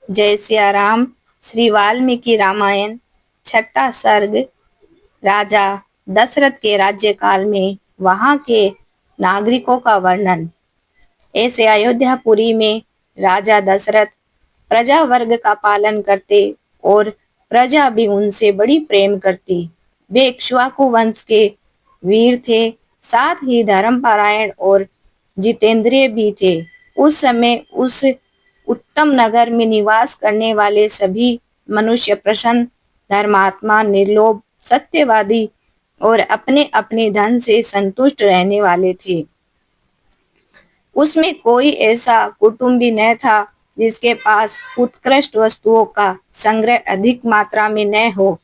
जय सिया राम। श्री वाल्मीकि रामायण छठा सर्ग। राजा दशरथ के राज्यकाल में वहां के नागरिकों का वर्णन। ऐसे अयोध्यापुरी में राजा दशरथ प्रजा वर्ग का पालन करते और प्रजा भी उनसे बड़ी प्रेम करती। वे इक्ष्वाकु वंश के वीर थे, साथ ही धर्मपरायण और जितेंद्रिय भी थे। उस समय उस उत्तम नगर में निवास करने वाले सभी मनुष्य प्रसन्न, धर्मात्मा, निर्लोभ, सत्यवादी और अपने अपने धन से संतुष्ट रहने वाले थे। उसमें कोई ऐसा कुटुंबी न था जिसके पास उत्कृष्ट वस्तुओं का संग्रह अधिक मात्रा में न हो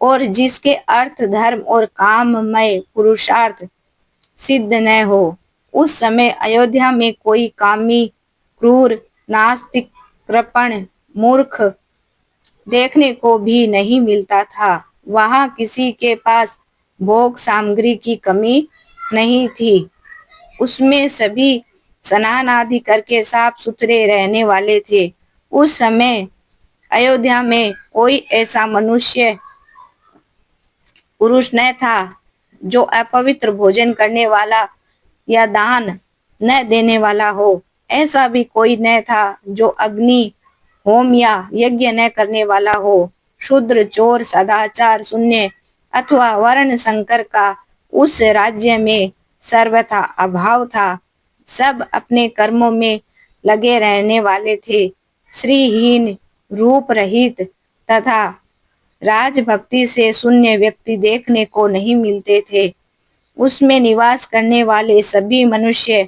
और जिसके अर्थ, धर्म और काममय पुरुषार्थ सिद्ध न हो। उस समय अयोध्या में कोई कामी, क्रूर, नास्तिक, कृपण, मूर्ख देखने को भी नहीं मिलता था। वहां किसी के पास भोग सामग्री की कमी नहीं थी। उसमें सभी स्नान आदि करके साफ सुथरे रहने वाले थे। उस समय अयोध्या में कोई ऐसा मनुष्य पुरुष न था जो अपवित्र भोजन करने वाला या दान न देने वाला हो। ऐसा भी कोई न था जो अग्नि होम या यज्ञ न करने वाला हो। शूद्र, चोर, सदाचार शून्य अथवा वर्ण संकर का उस राज्य में सर्वथा अभाव था। सब अपने कर्मों में लगे रहने वाले थे। श्रीहीन, रूप रहित तथा राजभक्ति से शून्य व्यक्ति देखने को नहीं मिलते थे। उसमें निवास करने वाले सभी मनुष्य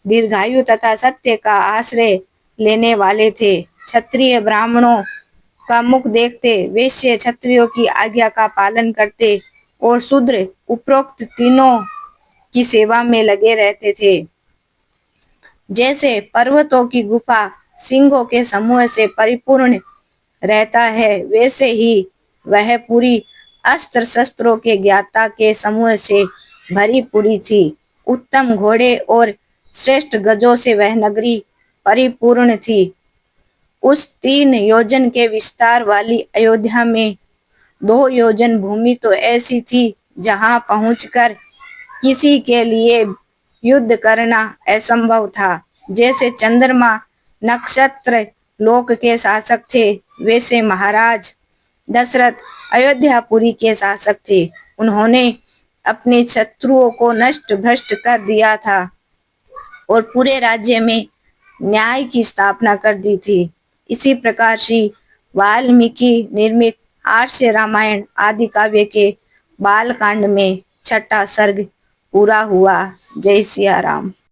दीर्घायु तथा सत्य का आश्रय लेने वाले थे। क्षत्रिय ब्राह्मणों का मुख देखते, वैश्य क्षत्रियों की आज्ञा का पालन करते और शूद्र उपरोक्त तीनों की सेवा में लगे रहते थे। जैसे पर्वतों की गुफा सिंहों के समूह से परिपूर्ण रहता है, वैसे ही वह पूरी अस्त्र शस्त्रों के ज्ञाता के समूह से भरी पूरी थी। उत्तम घोड़े और श्रेष्ठ गजों से वह नगरी परिपूर्ण थी। उस 3 योजन के विस्तार वाली अयोध्या में 2 योजन भूमि तो ऐसी थी जहां पहुंचकर किसी के लिए युद्ध करना असंभव था। जैसे चंद्रमा नक्षत्र लोक के शासक थे, वैसे महाराज दशरथ अयोध्यापुरी के शासक थे। उन्होंने अपने शत्रुओं को नष्ट भ्रष्ट कर दिया था और पूरे राज्य में न्याय की स्थापना कर दी थी। इसी प्रकार श्री वाल्मीकि निर्मित आर्ष रामायण आदि काव्य के बाल कांड में छठा सर्ग पूरा हुआ। जय सिया राम।